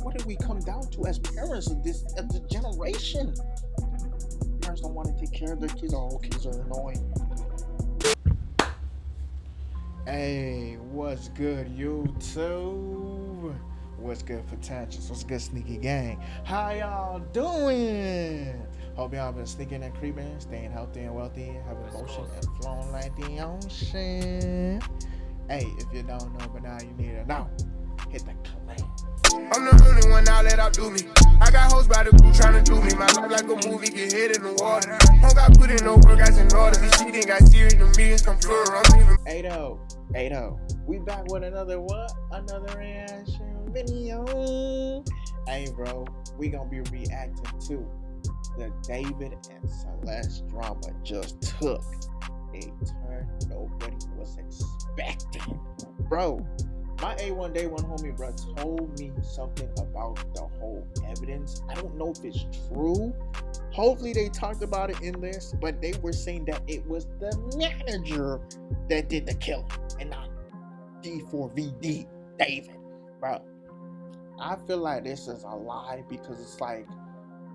What did we come down to as parents of this generation? Parents don't want to take care of their kids. Oh, kids are annoying. Hey, what's good, YouTube? What's good for Tantrums? What's good, Sneaky Gang? How y'all doing? Hope y'all been sneaking and creeping, staying healthy and wealthy, having motion and flowing like the ocean. Hey, if you don't know, but now you need to know. Hit the command. I'm the only one now let outdo me. I got hoes by the crew trying to do me. My life like a movie, get hit in the water. Don't got put in no work, I in order. This shit ain't got serious, the millions come plural. I'm leaving. 80. We back with another what? Another reaction video. Hey, bro, we gonna be reacting to the David and Celeste drama just took a turn nobody was expecting. Bro, my A1 Day 1 homie, bro, told me something about the whole evidence. I don't know if it's true. Hopefully they talked about it in this, but they were saying that it was the manager that did the killing and not D4VD David. Bro, I feel like this is a lie because it's like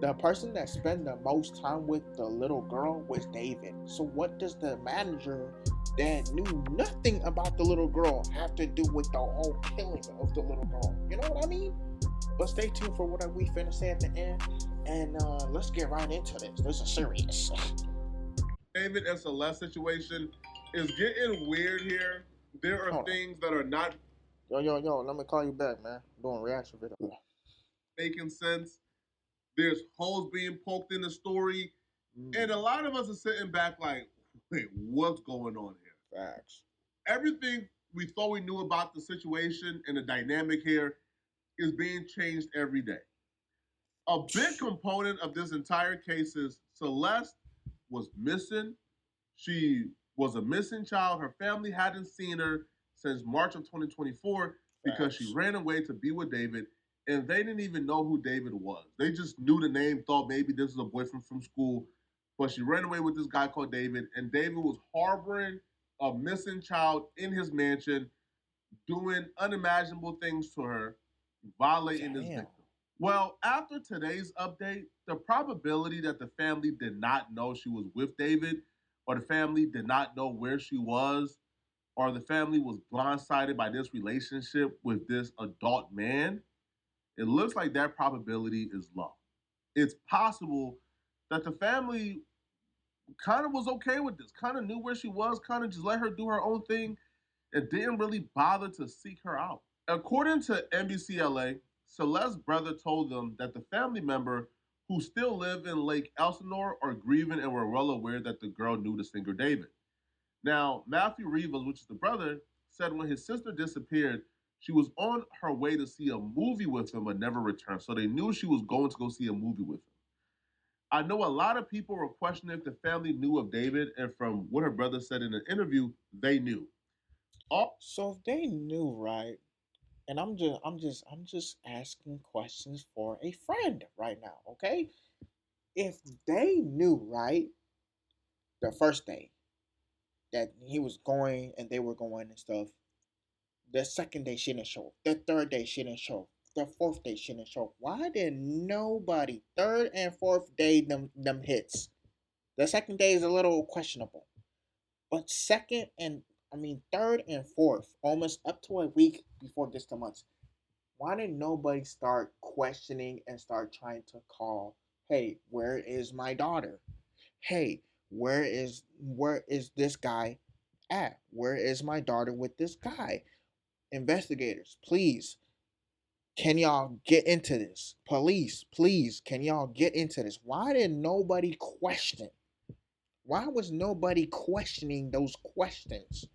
the person that spent the most time with the little girl was David. So what does the manager that knew nothing about the little girl have to do with the whole killing of the little girl? You know what I mean? But stay tuned for what we finna say at the end, and let's get right into this. This is serious. David and Celeste situation is getting weird here. There are things that are not Yo, let me call you back, man. I'm doing reaction video. making sense. There's holes being poked in the story. And a lot of us are sitting back like, wait, what's going on here? Facts. Everything we thought we knew about the situation and the dynamic here is being changed every day. A big component of this entire case is Celeste was missing. She was a missing child. Her family hadn't seen her since March of 2024 because she ran away to be with David, and they didn't even know who David was. They just knew the name, thought maybe this was a boyfriend from school, but she ran away with this guy called David, and David was harboring a missing child in his mansion, doing unimaginable things to her, violating his victim. Well, after today's update, the probability that the family did not know she was with David, or the family did not know where she was, or the family was blindsided by this relationship with this adult man, it looks like that probability is low. It's possible that the family kind of was okay with this, kind of knew where she was, kind of just let her do her own thing, and didn't really bother to seek her out. According to NBC LA, Celeste's brother told them that the family member who still live in Lake Elsinore are grieving and were well aware that the girl knew the singer David. Now, Matthew Rivas, which is the brother, said when his sister disappeared, she was on her way to see a movie with him but never returned. So they knew she was going to go see a movie with him. I know a lot of people were questioning if the family knew of David, and from what her brother said in an interview, they knew. So if they knew, right? And I'm just asking questions for a friend right now, okay? If they knew, right, the first day that he was going and they were going and stuff, the second day she didn't show up, the third day she didn't show up, the fourth day she didn't show up. Why did nobody third and fourth day them hits? The second day is a little questionable. But third and fourth, almost up to a week before this the months, why did nobody start questioning and start trying to call, hey, where is my daughter? Hey, where is this guy at? Where is my daughter with this guy? Investigators, please, can y'all get into this? Police, please, can y'all get into this? Why did nobody question? Why was nobody questioning those questions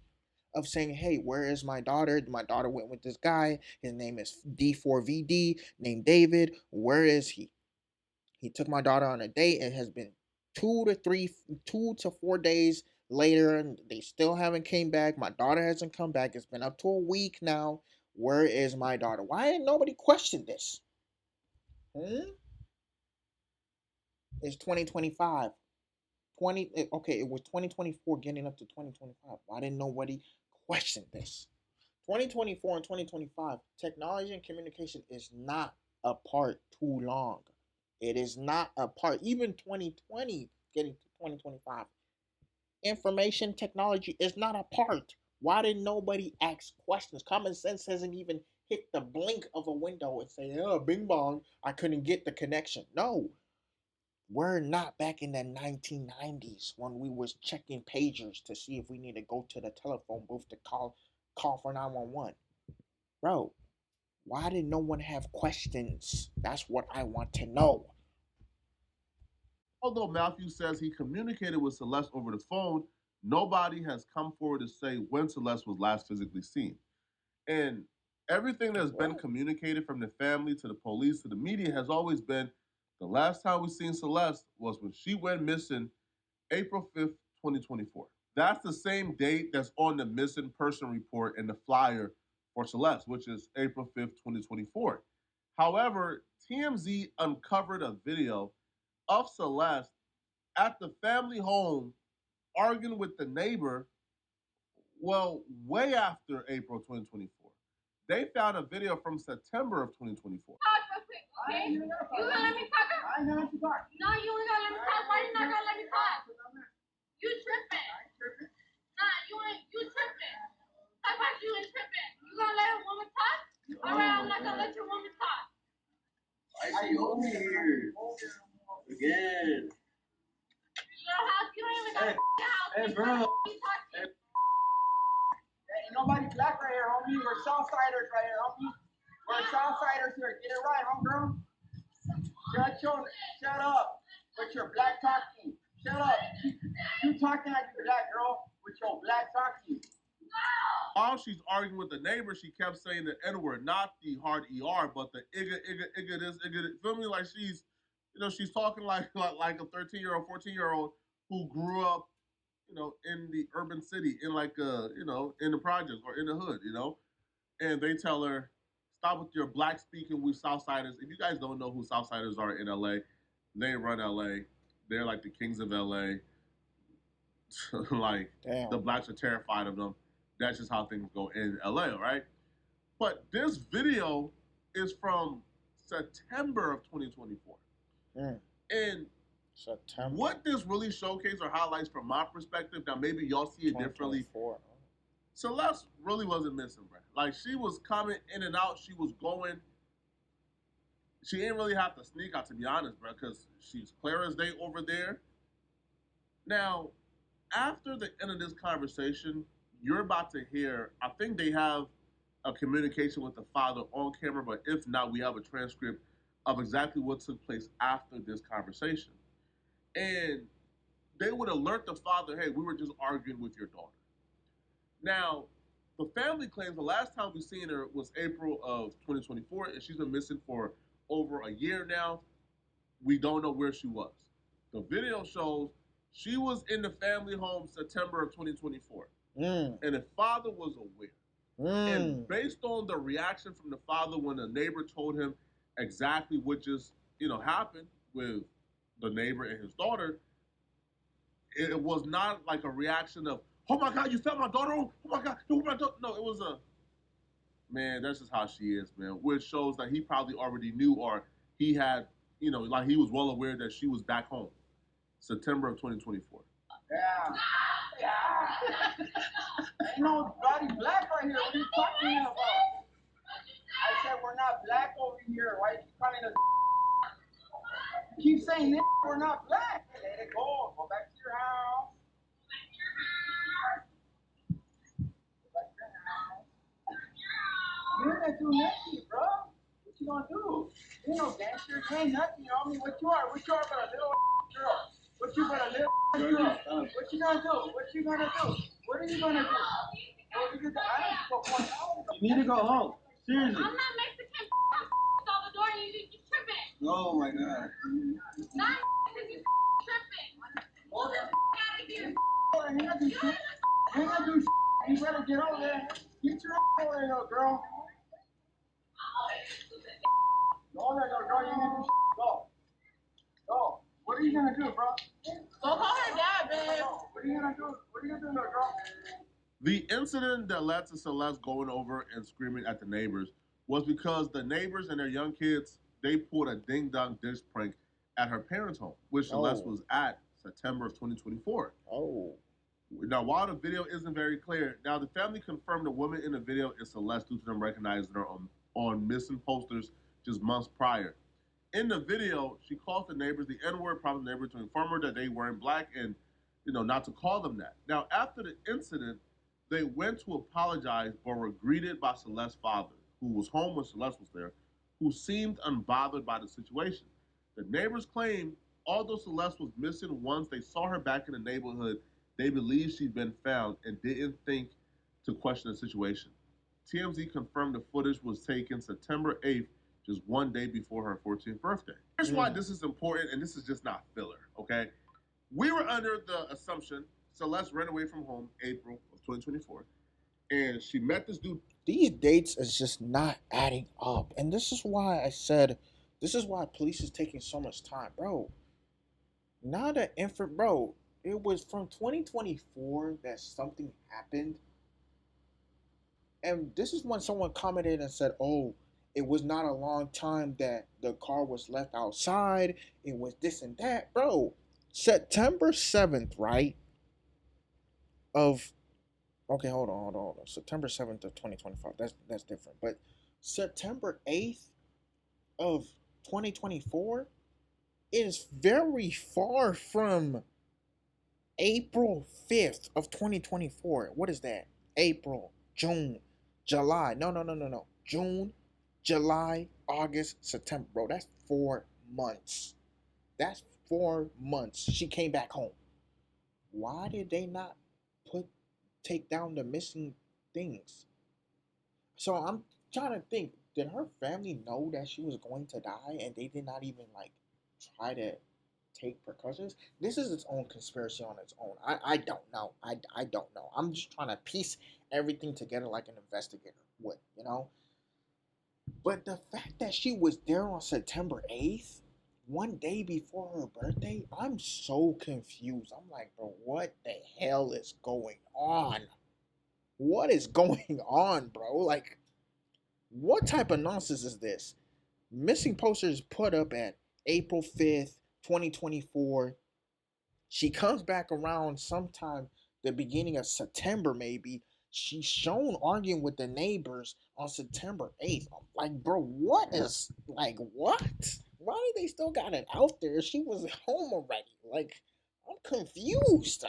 of saying, hey, where is my daughter? My daughter went with this guy. His name is D4VD, named David. Where is he? He took my daughter on a date. It has been 2 to 4 days later, and they still haven't came back. My daughter hasn't come back. It's been up to a week now. Where is my daughter? Why didn't nobody question this? It's 2025. It was 2024 getting up to 2025. Why didn't nobody question this? 2024 and 2025, technology and communication is not apart too long. It is not apart. Even 2020, getting to 2025, information technology is not apart. Why did nobody ask questions? Common sense hasn't even hit the blink of a window and say, "Oh, bing bong, I couldn't get the connection." No, we're not back in the 1990s when we was checking pagers to see if we need to go to the telephone booth to call for 911. Bro, why did no one have questions? That's what I want to know. Although Matthew says he communicated with Celeste over the phone, nobody has come forward to say when Celeste was last physically seen. And everything that's been What? communicated from the family to the police to the media has always been the last time we seen Celeste was when she went missing April 5th, 2024. That's the same date that's on the missing person report and the flyer for Celeste, which is April 5th, 2024. However, TMZ uncovered a video of Celeste at the family home arguing with the neighbor, well, way after April 2024. They found a video from September of 2024. Okay? You gonna let me talk? I know you talk. No, you ain't gonna let me talk. Why you not gonna let me talk? You tripping. Nah, you tripping. How about you ain't tripping? You gonna let a woman talk? Alright, I'm not gonna let your woman talk. Why is she over here? Again. Your house, you ain't even got a house. Hey, bro. Ain't nobody black right here, homie. We're Southsiders right here, homie. We're Southsiders here. Get it right, homegirl. Shut up with your black talking. Shut up. You talking like a black girl with your black talking. While she's arguing with the neighbor, she kept saying the N-word, not the hard ER, but the igga this, igga this. Feel me? Like she's talking like a 13-year-old, 14-year-old who grew up, in the urban city, in in the projects or in the hood, And they tell her, stop with your black speaking, we Southsiders. If you guys don't know who Southsiders are in LA, they run LA. They're like the kings of LA. Like, Damn. the blacks are terrified of them. That's just how things go in LA, right? But this video is from September of 2024. And September. what this really showcases or highlights from my perspective, now maybe y'all see it differently. Celeste really wasn't missing, bro. Like, she was coming in and out. She was going. She didn't really have to sneak out, to be honest, bro, because she's clear as day over there. Now, after the end of this conversation, you're about to hear, I think they have a communication with the father on camera, but if not, we have a transcript of exactly what took place after this conversation. And they would alert the father, hey, we were just arguing with your daughter. Now, the family claims the last time we seen her was April of 2024, and she's been missing for over a year now. We don't know where she was. The video shows she was in the family home September of 2024. And the father was aware. And based on the reaction from the father when the neighbor told him exactly what just, happened with the neighbor and his daughter, it was not like a reaction of, oh my God, you found my daughter? Oh my God, you my daughter. No, it was man, that's just how she is, man. Which shows that he probably already knew, or he had, like he was well aware that she was back home. September of 2024. Yeah. Ain't nobody black right here. What are you talking about? I said we're not black over here. Why are you calling us? You keep saying this, we're not black. Let it go. Go back to your house. You ain't gonna do nothing, bro. What you gonna do? You ain't no gangster. You ain't nothing, homie. What you are? What you are but a little girl? What you but a little girl? What you gonna do? What you gonna do? What are you gonna do? You need to go home. Seriously. I'm not Mexican. Salvador, you tripping. Oh my God. Not you tripping. Hold the out of here. Ain't gonna do shit. Ain't gonna do shit. You better get over there. Get your over there, little girl. Go there, little girl. You ain't gonna do shit. Go. Go. What are you gonna do, bro? Go call her dad, babe. What are you gonna do? What are you gonna do, little girl? The incident that led to Celeste going over and screaming at the neighbors was because the neighbors and their young kids they pulled a ding dong dish prank at her parents' home, which Celeste was at September of 2024. Oh. Now, while the video isn't very clear, now the family confirmed the woman in the video is Celeste due to them recognizing her on missing posters just months prior. In the video, she calls the neighbors the N-word, probably the neighbors to inform her that they weren't black and, not to call them that. Now, after the incident, they went to apologize but were greeted by Celeste's father, who was home when Celeste was there, who seemed unbothered by the situation. The neighbors claim, although Celeste was missing once they saw her back in the neighborhood, they believe she'd been found and didn't think to question the situation. TMZ confirmed the footage was taken September 8th, just one day before her 14th birthday. Here's why this is important, and this is just not filler, okay? We were under the assumption Celeste ran away from home April of 2024, and she met this dude. These dates is just not adding up. And this is why I said, this is why police is taking so much time. Bro, not an infant, bro. It was from 2024 that something happened. And this is when someone commented and said, oh, it was not a long time that the car was left outside. It was this and that. Bro, September 7th, right? Okay, hold on. September 7th of 2025. That's different. But September 8th of 2024 is very far from April 5th of 2024. What is that? April, June, July. No. June, July, August, September. Bro, that's 4 months. That's 4 months. She came back home. Why did they not take down the missing things? So I'm trying to think, did her family know that she was going to die and they did not even try to take precautions? This is its own conspiracy on its own. I don't know. I don't know. I'm just trying to piece everything together like an investigator would, But the fact that she was there on September 8th, one day before her birthday, I'm so confused. I'm like, bro, what the hell is going on? What is going on, bro? Like, what type of nonsense is this? Missing posters put up at April 5th, 2024. She comes back around sometime the beginning of September, maybe. She's shown arguing with the neighbors on September 8th. I'm like, bro, what? Why do they still got it out there? She was home already. Like, I'm confused.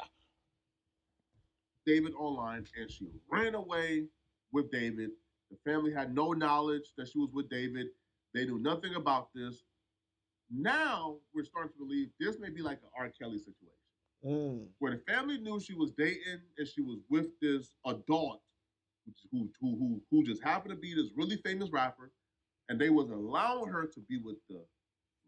David online, and she ran away with David. The family had no knowledge that she was with David. They knew nothing about this. Now we're starting to believe this may be like an R. Kelly situation, where the family knew she was dating and she was with this adult who just happened to be this really famous rapper, and they was allowing her to be with the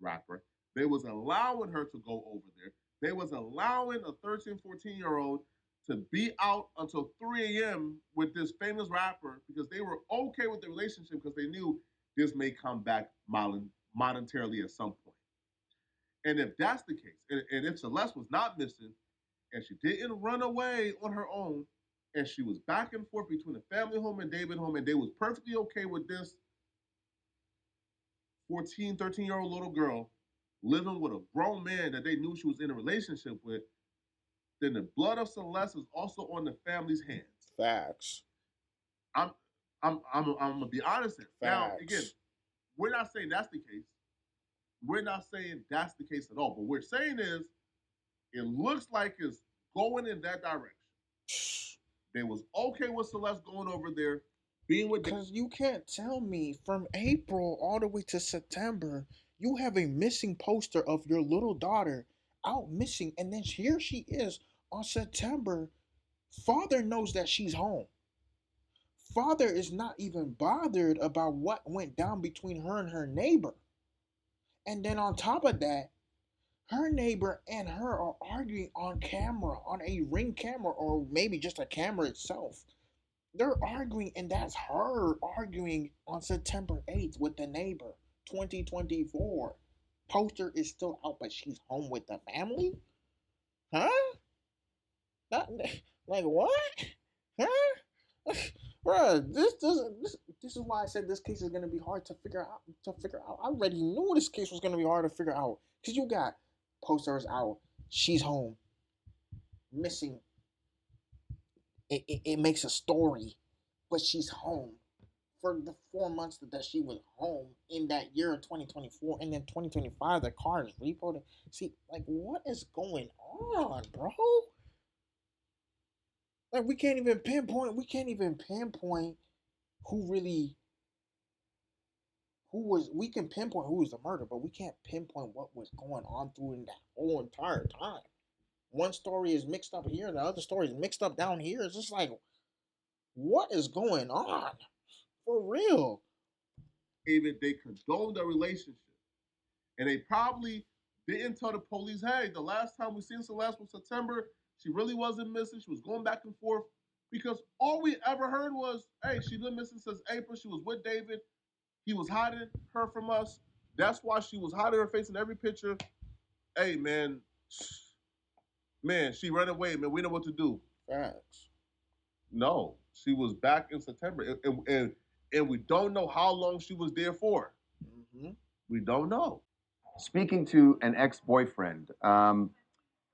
rapper. They was allowing her to go over there. They was allowing a 13, 14-year-old to be out until 3 a.m. with this famous rapper because they were okay with the relationship because they knew this may come back monetarily at some point. And if that's the case, and if Celeste was not missing, and she didn't run away on her own, and she was back and forth between the family home and David home, and they was perfectly okay with this 14, 13-year-old little girl living with a grown man that they knew she was in a relationship with, then the blood of Celeste is also on the family's hands. Facts. I'm gonna be honest here. Now, again, we're not saying that's the case. We're not saying that's the case at all. But what we're saying is, it looks like it's going in that direction. They was okay with Celeste going over there, being with. Because you can't tell me from April all the way to September, you have a missing poster of your little daughter out missing, and then here she is on September. Father knows that she's home. Father is not even bothered about what went down between her and her neighbor. And then on top of that, her neighbor and her are arguing on camera, on a ring camera, or maybe just a camera itself. They're arguing, and that's her arguing on September 8th with the neighbor, 2024. Poster is still out, but she's home with the family? Huh? Not, like, what? Huh? Bruh, this doesn't. This is why I said this case is gonna be hard to figure out. I already knew this case was gonna be hard to figure out because you got posters out. She's home, missing. It makes a story, but she's home for the 4 months that she was home in that year of 2024, and then 2025 the car is repoed. See, like, what is going on, bro? Like, we can't even pinpoint. We can't even pinpoint who really who was. We can pinpoint who was the murder, but we can't pinpoint what was going on through in that whole entire time. One story is mixed up here, the other story is mixed up down here. It's just like, what is going on? For real. David, they condoned the relationship. And they probably didn't tell the police, hey, the last time we seen Celeste was September. She really wasn't missing. She was going back and forth. Because all we ever heard was, hey, she been missing since April. She was with David. He was hiding her from us. That's why she was hiding her face in every picture. Hey, man, she ran away, man. We know what to do. Facts. No, she was back in September. And we don't know how long she was there for. Mm-hmm. We don't know. Speaking to an ex-boyfriend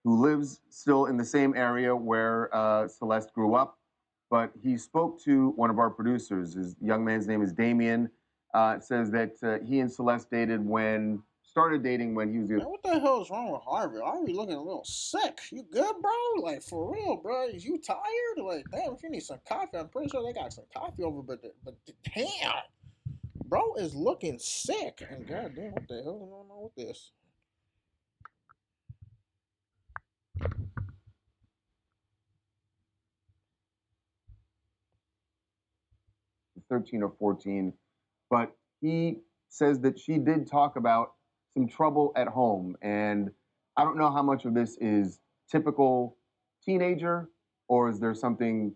who lives still in the same area where Celeste grew up, but he spoke to one of our producers. His young man's name is Damien. Says that he and Celeste started dating when he was. Man, what the hell is wrong with Harvey? Harvey looking a little sick. You good, bro? Like, for real, bro? Is you tired? Like, damn, if you need some coffee, I'm pretty sure they got some coffee over. But damn, bro is looking sick. And goddamn, what the hell is going on with this? 13 or 14, but he says that she did talk about some trouble at home, and I don't know how much of this is typical teenager or is there something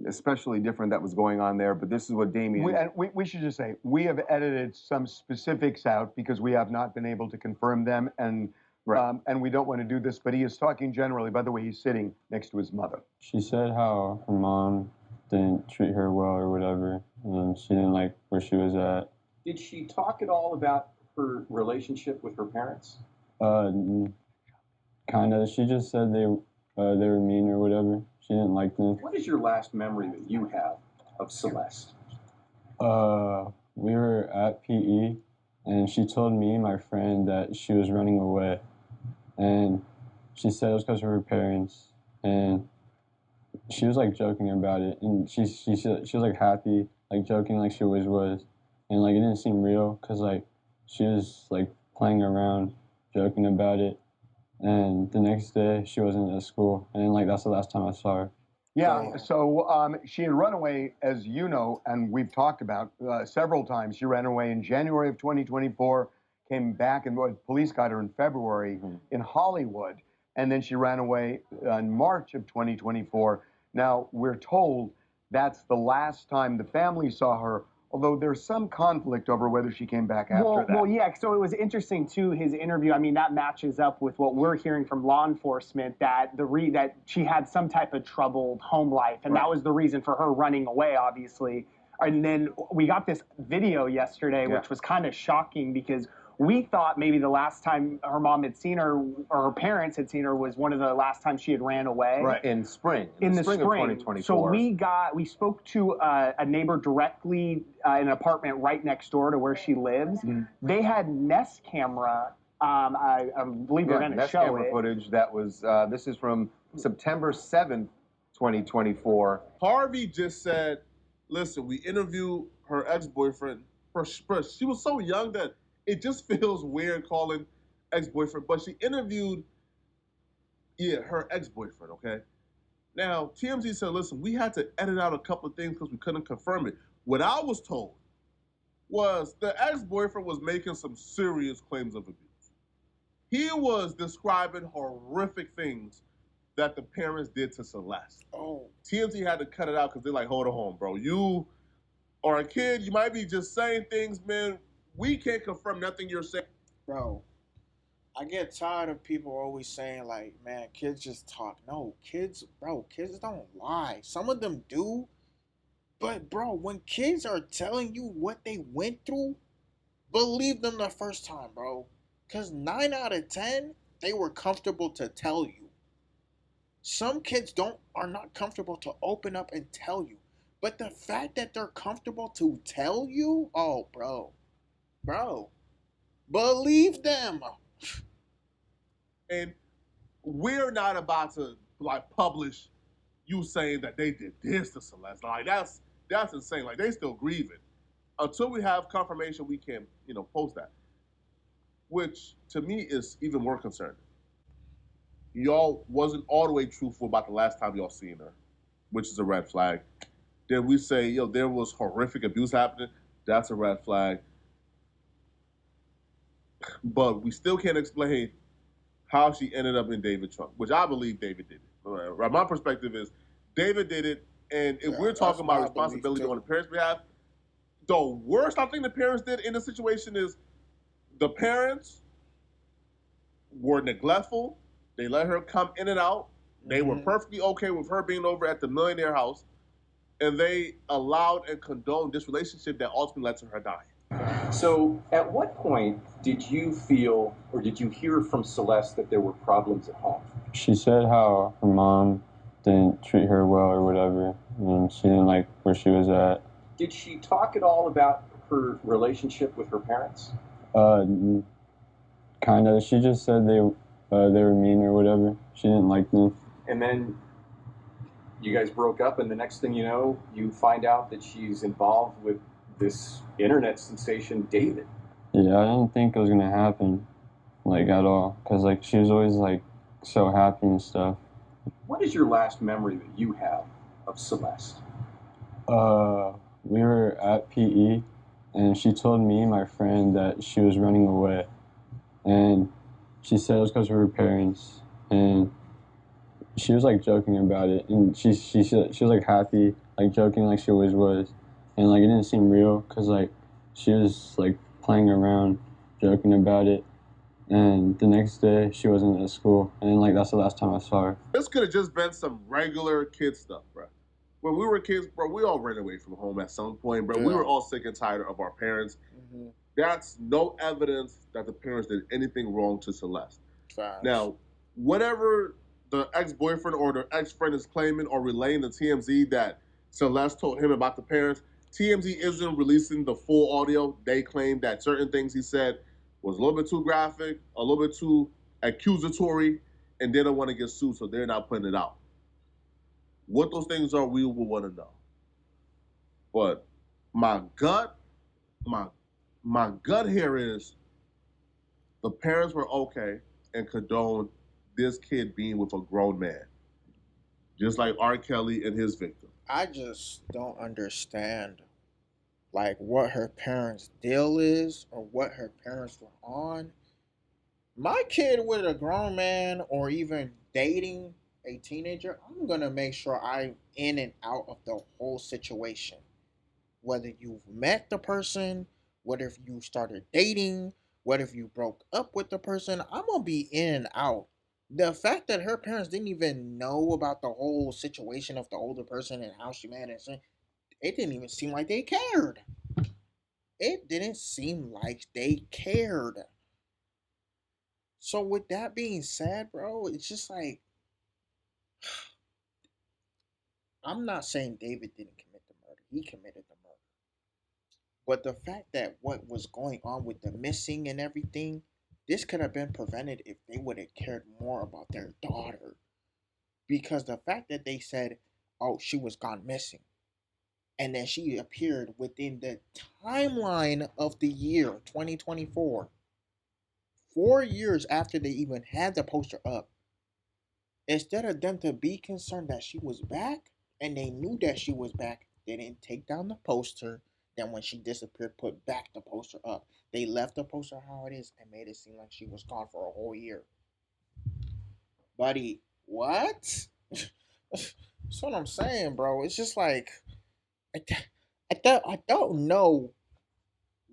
especially different that was going on there, but this is what Damien. We should just say we have edited some specifics out because we have not been able to confirm them, and and we don't want to do this, but he is talking generally. By the way, he's sitting next to his mother. She said how her mom didn't treat her well or whatever, and she didn't like where she was at. Did she talk at all about her relationship with her parents? Kind of. She just said they were mean or whatever. She didn't like them. What is your last memory that you have of Celeste? We were at PE, and she told me and my friend that she was running away, and she said it was because of her parents, and she was like joking about it, and she was like happy, like joking like she always was, and like it didn't seem real because like she was like playing around, joking about it, and the next day she wasn't at school, and like that's the last time I saw her. Yeah, so she had run away, as you know, and we've talked about several times. She ran away in January of 2024, came back, and police got her in February in Hollywood, and then she ran away in March of 2024. Now, we're told that's the last time the family saw her, although there's some conflict over whether she came back after that. Well, yeah, so it was interesting, too, his interview. I mean, that matches up with what we're hearing from law enforcement, that that she had some type of troubled home life, and that was the reason for her running away, obviously. And then we got this video yesterday, which was kind of shocking because we thought maybe the last time her mom had seen her, or her parents had seen her, was one of the last times she had ran away. Right, in the spring of 2024. So we spoke to a neighbor directly in an apartment right next door to where she lives. They had Nest camera. I believe we're going to show camera it. footage that was. This is from September 7th, 2024. Harvey just said, "Listen, we interviewed her ex-boyfriend. She was so young that it just feels weird calling ex-boyfriend, but she interviewed, her ex-boyfriend, okay? Now, TMZ said, listen, we had to edit out a couple of things because we couldn't confirm it. What I was told was the ex-boyfriend was making some serious claims of abuse. He was describing horrific things that the parents did to Celeste. Oh. TMZ had to cut it out because they're like, hold on, bro. You are a kid. You might be just saying things, man. We can't confirm nothing you're saying. Bro, I get tired of people always saying, like, man, kids just talk. No, kids don't lie. Some of them do, But bro, when kids are telling you what they went through, believe them the first time, bro. Cause 9 out of 10, they were comfortable to tell you. Some kids don't are not comfortable to open up and tell you. But the fact that they're comfortable to tell you, oh bro, believe them. And we're not about to like publish you saying that they did this to Celeste. Like that's insane. Like they still grieving. Until we have confirmation, we can post that. Which to me is even more concerning. Y'all wasn't all the way truthful about the last time y'all seen her, which is a red flag. Then we say, there was horrific abuse happening. That's a red flag. But we still can't explain how she ended up in David's trunk, which I believe David did it. Right? My perspective is David did it, and if we're talking about responsibility on the parents' behalf, the worst I think the parents did in the situation is the parents were neglectful. They let her come in and out. They were perfectly okay with her being over at the millionaire house, and they allowed and condoned this relationship that ultimately led to her dying. So, at what point did you feel or did you hear from Celeste that there were problems at home? She said how her mom didn't treat her well or whatever, and she didn't like where she was at. Did she talk at all about her relationship with her parents? Kind of. She just said they were mean or whatever. She didn't like them. And then you guys broke up, and the next thing you know, you find out that she's involved with this internet sensation, David. Yeah, I didn't think it was gonna happen, like, at all, because, like, she was always, like, so happy and stuff. What is your last memory that you have of Celeste? We were at PE, and she told me and my friend that she was running away, and she said it was because of her parents, and she was, like, joking about it, and she was, like, happy, like, joking like she always was, and, like, it didn't seem real, because, like, she was, like, playing around, joking about it, and the next day, she wasn't at school, and, like, that's the last time I saw her. This could have just been some regular kid stuff, bro. When we were kids, bro, we all ran away from home at some point, bro. Yeah. We were all sick and tired of our parents. That's no evidence that the parents did anything wrong to Celeste. Facts. Now, whatever the ex-boyfriend or the ex-friend is claiming or relaying to TMZ that Celeste told him about the parents, TMZ isn't releasing the full audio. They claim that certain things he said was a little bit too graphic, a little bit too accusatory, and they don't want to get sued, so they're not putting it out. What those things are, we will want to know. But my gut here is the parents were okay and condoned this kid being with a grown man, just like R. Kelly and his victim. I just don't understand, like, what her parents' deal is or what her parents were on. My kid with a grown man or even dating a teenager, I'm gonna make sure I'm in and out of the whole situation. Whether you've met the person, whether if you started dating, whether if you broke up with the person, I'm gonna be in and out. The fact that her parents didn't even know about the whole situation of the older person and how she met and it didn't even seem like they cared. It didn't seem like they cared. So with that being said, bro, it's just like I'm not saying David didn't commit the murder. He committed the murder. But the fact that what was going on with the missing and everything, this could have been prevented if they would have cared more about their daughter. Because the fact that they said, oh, she was gone missing, and then she appeared within the timeline of the year 2024, 4 years after they even had the poster up, instead of them to be concerned that she was back and they knew that she was back, they didn't take down the poster. Then when she disappeared, put back the poster up. They left the poster how it is and made it seem like she was gone for a whole year. Buddy, what? That's what I'm saying, bro. It's just like I don't know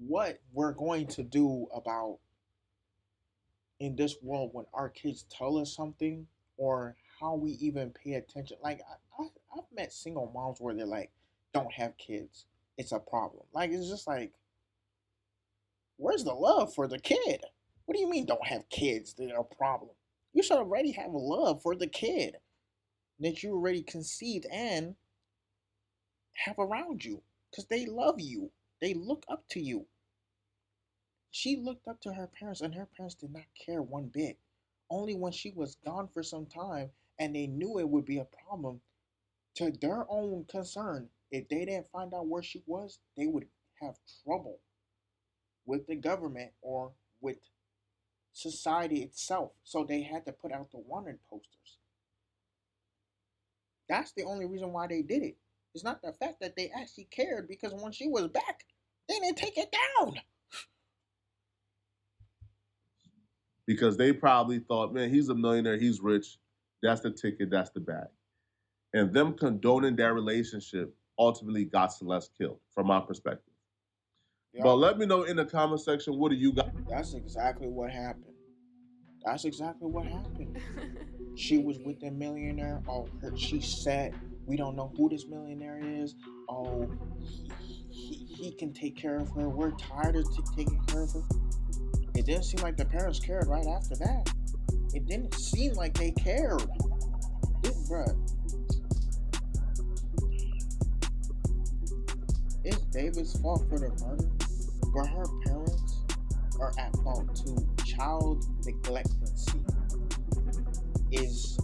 what we're going to do about in this world when our kids tell us something or how we even pay attention. Like I've met single moms where they're like, don't have kids, it's a problem. Like, it's just like, where's the love for the kid? What do you mean don't have kids? They're a problem. You should already have a love for the kid that you already conceived and have around you because they love you. They look up to you. She looked up to her parents, and her parents did not care one bit. Only when she was gone for some time and they knew it would be a problem to their own concern. If they didn't find out where she was, they would have trouble with the government or with society itself. So they had to put out the wanted posters. That's the only reason why they did it. It's not the fact that they actually cared, because when she was back, they didn't take it down. Because they probably thought, man, he's a millionaire, he's rich, that's the ticket, that's the bag. And them condoning their relationship ultimately got Celeste killed, from my perspective. Yep. But let me know in the comment section, what do you got? That's exactly what happened. That's exactly what happened. She was with the millionaire. Oh, she said, we don't know who this millionaire is. Oh, he can take care of her. We're tired of taking care of her. It didn't seem like the parents cared right after that. It didn't seem like they cared. Bruh. It's David's fault for the murder, but her parents are at fault too. Child neglectancy is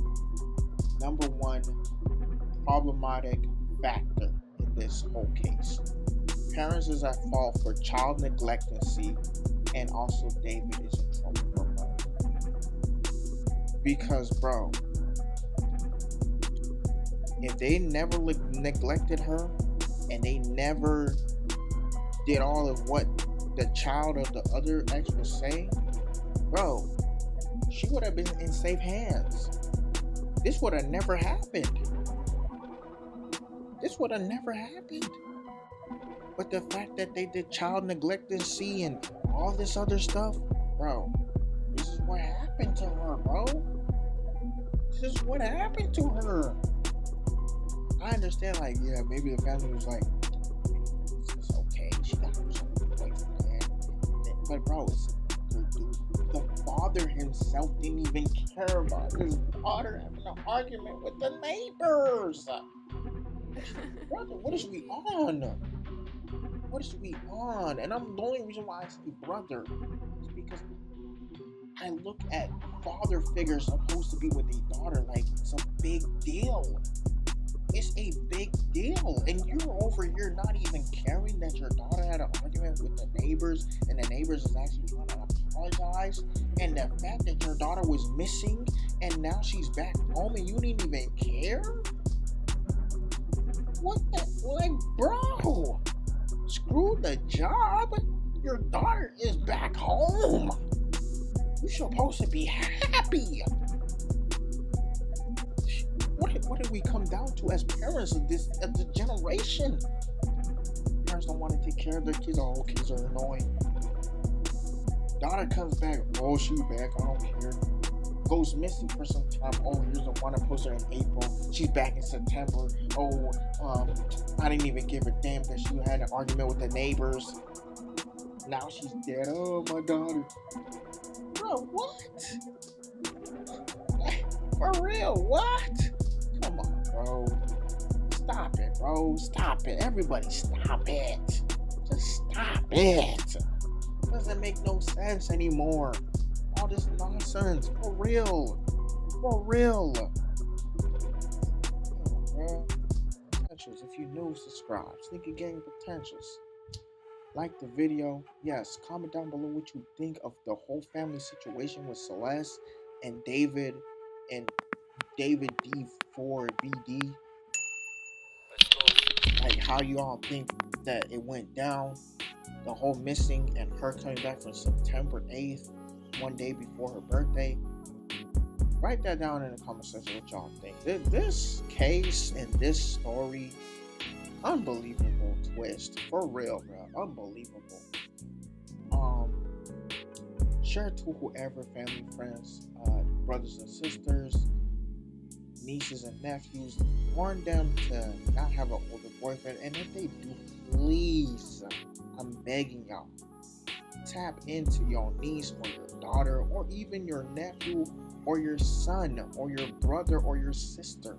number one problematic factor in this whole case. Parents is at fault for child neglectancy, and also David is in trouble for murder. Because, bro, if they never neglected her and they never did all of what the child of the other ex was saying, bro, she would have been in safe hands. This would have never happened. This would have never happened. But the fact that they did child neglectancy and all this other stuff, bro, this is what happened to her, bro. This is what happened to her. I understand, like, yeah, maybe the family was like, it's okay, she got herself a boyfriend. But, bro, the father himself didn't even care about his daughter having an argument with the neighbors. Brother, what is we on? What is we on? And the only reason why I say brother is because I look at father figures supposed to be with a daughter like it's a big deal. It's a big deal. And you're over here not even caring that your daughter had an argument with the neighbors and the neighbors is actually trying to apologize. And the fact that your daughter was missing and now she's back home and you didn't even care? What the? Like, bro, screw the job. Your daughter is back home. You're supposed to be happy. What did we come down to as parents of this generation? Parents don't want to take care of their kids. Oh, kids are annoying. Daughter comes back. Oh, she's back. I don't care. Goes missing for some time. Oh, here's the one I posted in April. She's back in September. Oh, I didn't even give a damn that she had an argument with the neighbors. Now she's dead. Oh, my daughter. Bro, what? For real, what? Come on, bro. Stop it, bro. Stop it. Everybody stop it. Just stop it. Doesn't make no sense anymore. All this nonsense. For real. For real. Potentials. If you're new, subscribe. Sneaky Gang Potentials. Like the video. Yes, comment down below what you think of the whole family situation with Celeste and David D4 BD. Like how you all think that it went down. The whole missing and her coming back from September 8th, one day before her birthday. Write that down in the comment section what y'all think. This case and this story, unbelievable twist. For real, bro. Unbelievable. Share it to whoever, family, friends, brothers and sisters, nieces and nephews. Warn them to not have an older boyfriend, and if they do, please, I'm begging y'all, tap into your niece or your daughter or even your nephew or your son or your brother or your sister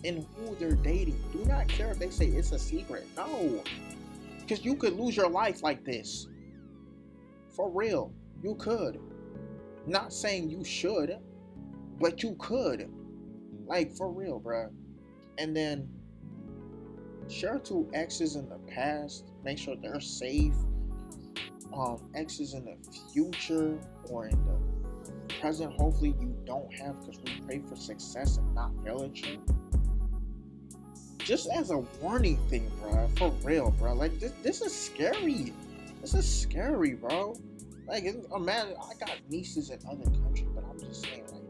and who they're dating. Do not care if they say it's a secret. No, because you could lose your life like this. For real, you could. Not saying you should, but you could. Like, for real, bruh. And then share to exes in the past. Make sure they're safe. Exes in the future or in the present, hopefully you don't have, because we pray for success and not fail at you. Just as a warning thing, bro. For real, bro. Like, this is scary. This is scary, bro. Like, imagine, I got nieces in other countries, but I'm just saying, like,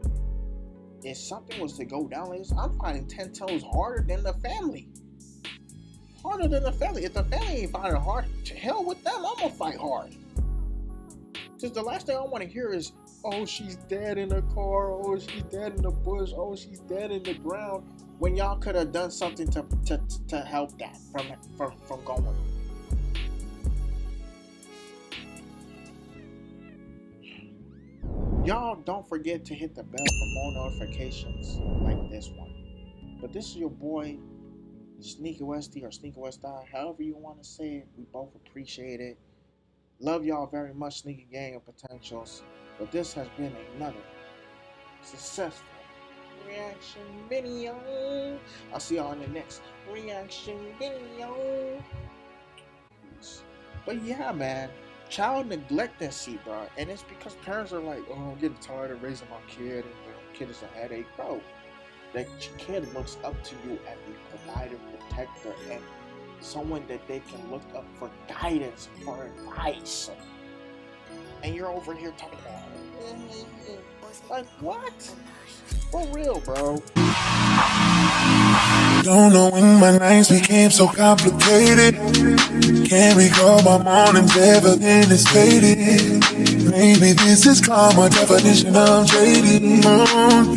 if something was to go down like this, I'm fighting 10 toes harder than the family. Harder than the family. If the family ain't fighting hard, to hell with them, I'm gonna fight hard. Because the last thing I want to hear is, oh, she's dead in the car, oh, she's dead in the bush, oh, she's dead in the ground, when y'all could have done something to help that from going. Y'all don't forget to hit the bell for more notifications like this one. But this is your boy, Sneakywesti or Sneakywesti, however you want to say it. We both appreciate it. Love y'all very much, Sneaky Gang of Potentials. But this has been another successful reaction video. I'll see y'all in the next reaction video. But yeah, man, child neglectancy, bro. And it's because parents are like, oh, I'm getting tired of raising my kid, and the kid is a headache. Bro, that kid looks up to you as a provider, protector, and someone that they can look up for guidance, for advice. And you're over here talking about, like, what? For real, bro. Don't know when my nights became so complicated. Can't recall my mornings ever been as faded. Maybe this is karma, definition of jaded.